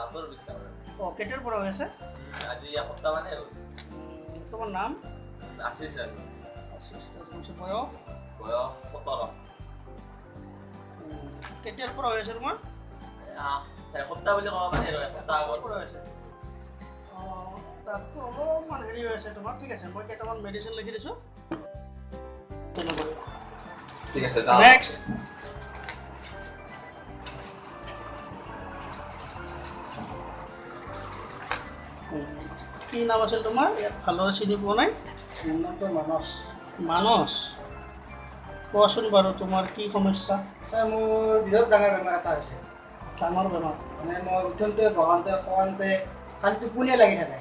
মাছৰ বিক্ৰী কৰে। কেতিয়াৰ পৰা হৈ আছে? আজি এসপ্তাহ মানে হ'ল। তোমাৰ নাম? আশীষ ৰাজবংশী। আশীষ ৰাজবংশী। বয়স? বয়স 17। কেতিয়াৰ পৰা হৈ আছে তোমাৰ? এসপ্তাহ বুলি ক'ব পাৰি আৰু এসপ্তাহ আগত পৰা হৈছে। তাততো অলপমান হেৰি হৈ আছে তোমাৰ। ঠিক আছে, মই কেইটামান মেডিচিন লিখি দিছোঁ। ঠিক আছে, যাওঁ। নেক্সট। কি নাম আছিল তোমাৰ? ইয়াত ভালদৰে চিনি পোৱা নাই। মোৰ নামটো মানস। মানস, কোৱাচোন বাৰু তোমাৰ কি সমস্যা? ছাৰ, মোৰ বিৰাট ডাঙৰ বেমাৰ এটা হৈছে। ডাঙৰ বেমাৰ মানে মই উঠোঁতে বহাওঁতে খোৱাওঁতে খালি টোপনিয়ে লাগি থাকে।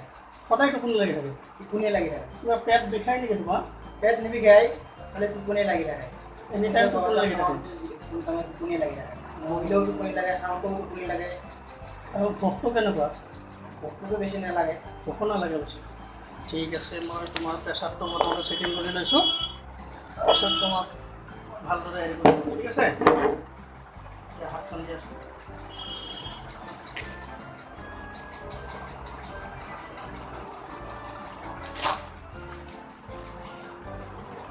সদায় টোপনি লাগি থাকে? টোপনিয়ে লাগি থাকে। কিবা পেট বিষাই নেকি তোমাৰ? পেট নিবিষাই, খালি টোপনিয়ে লাগি থাকে। এনি টাইম টোপনি লাগি থাকে? টোপনি লাগি থাকে। বহিলেও টোপনি লাগে, খাওঁতেও টোপনি লাগে। আৰু ভোকটো কেনেকুৱা? ভোকটোতো বেছি নালাগে। ভোকো নালাগে বেছি? ঠিক আছে, মই তোমাৰ প্ৰেছাৰটো প্ৰথমতে চেকিং কৰি লৈছোঁ, তাৰপিছত তোমাক ভালদৰে হেৰি কৰিব। ঠিক আছে, এতিয়া হাতখন দি আছোঁ।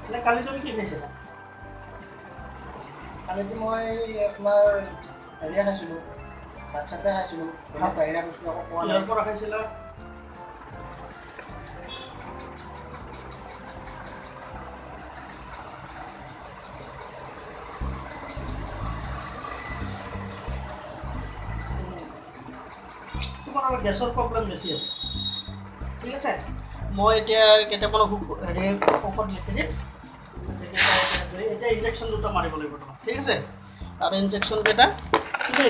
এনে কালি তুমি কি খাইছিলা? কালিতো মই আপোনাৰ হেৰিয়ে খাইছিলোঁ, ভাত চাতে খাইছিলোঁ। বাহিৰা বস্তু আকৌ খোৱা নাই। কিহৰ পৰা খাইছিলা? তোমাৰ আৰু গেছৰ প্ৰব্লেম বেছি আছে। ঠিক আছে, মই এতিয়া কেইটামান হেৰি ঔষধ লিখি দিম। এতিয়া ইনজেকশ্যন দুটা মাৰিব লাগিব তোমাক। ঠিক আছে, আৰু ইনজেকশ্যনকেইটা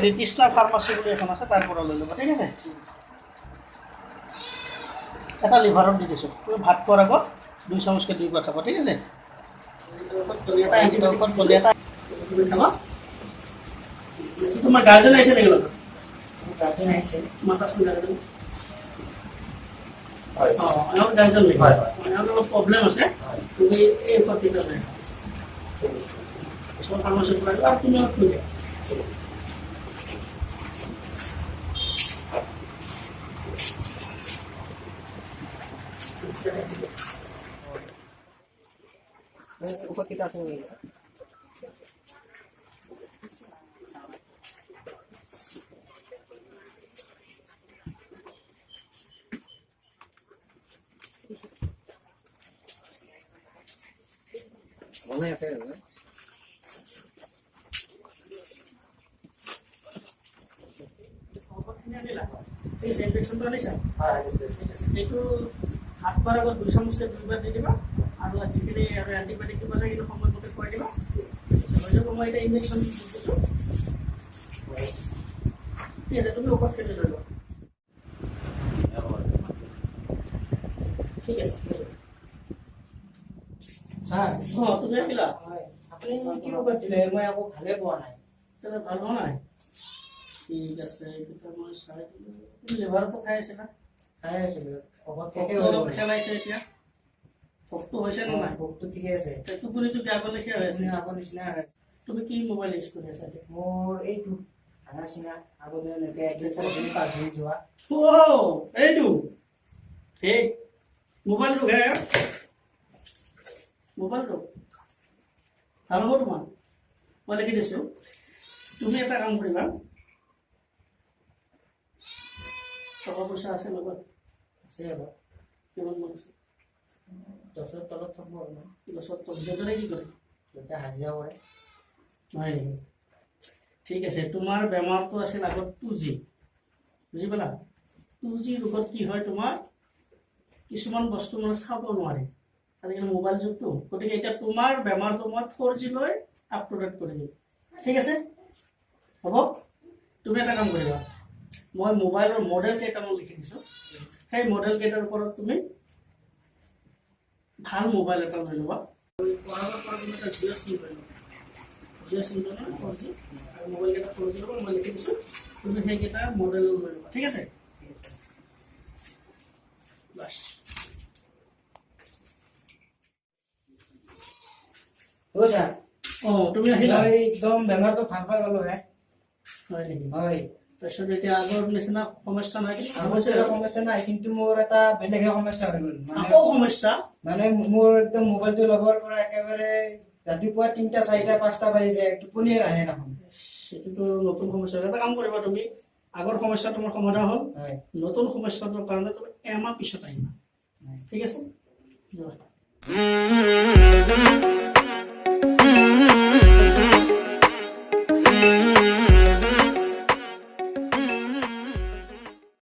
ৰিতৃষ্ণা ফাৰ্মাচী বুলি এখন আছে, তাৰ পৰা লৈ ল'বা। ঠিক আছে, এটা লিভাৰত দি দিছোঁ। তুমি ভাত খোৱাৰ আগত 2 চামুচকৈ 2 খাবা। ঠিক আছে, তোমাৰ গাৰ্জেন আহিছে নেকি লগত? গাৰ্জেন আহিছে। মাতাচোন গাৰ্জেন। এওঁৰ গাৰ্জেন নেকি? এওঁৰ অলপ প্ৰব্লেম আছে। তুমি এই ঔষধকেইটা লৈ ওচৰ ফাৰ্মাচীৰ পৰা আৰু তুমি অলপ থৈ দিয়া। ঔষধকেইটা আছে নেকি? মানে আছে না? ইনফেকশ্যনটো আনিছা? হয়। এইটো হাত খোৱাৰ আগত 2 চামুচকৈ 2 বাৰ দি দিবা, আৰু আজিকালি আৰু এণ্টিবায়'টিক দিব লাগে, কিন্তু সময়মতে খুৱাই দিবা। হৈ যাব। মই এতিয়া ইনজেকশ্যন দি দিছোঁ। ঠিক আছে, তুমি ঔষধ খেলি লৈ লোৱা। ঠিক আছে, ছাৰ, তুমি আহিলা? হয়, আপুনি কি ঔষধ দিলে? মই একো ভালে পোৱা নাই। তেনে ভাল হোৱা নাই? ঠিক আছে, এইকেইটা মই চাই দিলোঁ। তুমি লিভাৰটো খাই আছিলা? খাই আছিলোঁ। ঔষধ শেষে ভোকটো হৈ অলপ গ'ল। খেলাইছে এতিয়া? ভোকটো হৈছে নে নাই? ভোকটো ঠিকে আছে। টোপনিটো কি আগৰ লেখীয়া হৈ আছে? আগৰ নিচিনা হৈ আছে। তুমি কি মোবাইল ইউজ কৰি আছা এতিয়া? মোৰ এইটো ভাঙা চিঙা আগতে এনেকৈ 5 দিন যোৱা। এইটো এই মোবাইলটো ঘে মোবাইলটো ভাল হ'ব তোমাৰ? মই লিখি দিছোঁ। তুমি এটা কাম কৰিবা, টকা পইচা আছে লগত? আছে অলপ। কিমান মান আছে? 10ৰ তলত থ'ব আৰু। 10ৰ তলত। দেউতাই কি কৰে? দেউতা হাজিৰা কৰে। হয় নেকি? ঠিক আছে, তোমাৰ বেমাৰটো আছিল আগত 2G, বুজি পালা? 2G ৰোগত কি হয়, তোমাৰ কিছুমান বস্তু মানে চাব নোৱাৰে। আজিকালি মোবাইল যুগটো, গতিকে এতিয়া তোমাৰ বেমাৰটো মই 4G লৈ আপ টু ডেট কৰি দিম। ঠিক আছে, হ'ব? তুমি এটা কাম কৰিবা, মই মোবাইলৰ মডেল কেইটামান লিখি দিছোঁ, সেই মডেল কেইটাৰ ওপৰত তুমি ভাল মোবাইল এটা লৈ ল'বা। পঢ়াবৰ পৰা তুমি এটা জিঅ' চিম লৈ ল'বা। জিঅ' চিম লৈ ল'বা 4G, আৰু মোবাইল কেইটা 4G ল'বা। মই লিখি দিছোঁ, তুমি সেইকেইটা মডেল লৈ ল'বা। ঠিক আছে, বাছ। ছাৰ, তুমি আহিলা? মই একদম বেমাৰটো ভাল পাই গ'লো হে। হয় নেকি? হয়, তাৰপিছত এতিয়া আগৰ নিচিনা সমস্যা নাই কিন্তু আগতে সমস্যা নাই, কিন্তু মোৰ এটা বেলেগহে সমস্যা হৈ গ'ল। আকৌ সমস্যা মানে মোৰ একদম মোবাইলটো লগৰ পৰা একেবাৰে ৰাতিপুৱা 3টা 4টা 5টা বাজি যায়, টোপনিয়ে নাহে দেখোন। সেইটোতো নতুন সমস্যা। এটা কাম কৰিবা তুমি, আগৰ সমস্যা তোমাৰ সমাধান হ'ল, হয় নতুন সমস্যাটোৰ কাৰণে তুমি এমাহ পিছত আহিবা, ঠিক আছে? যোৱা।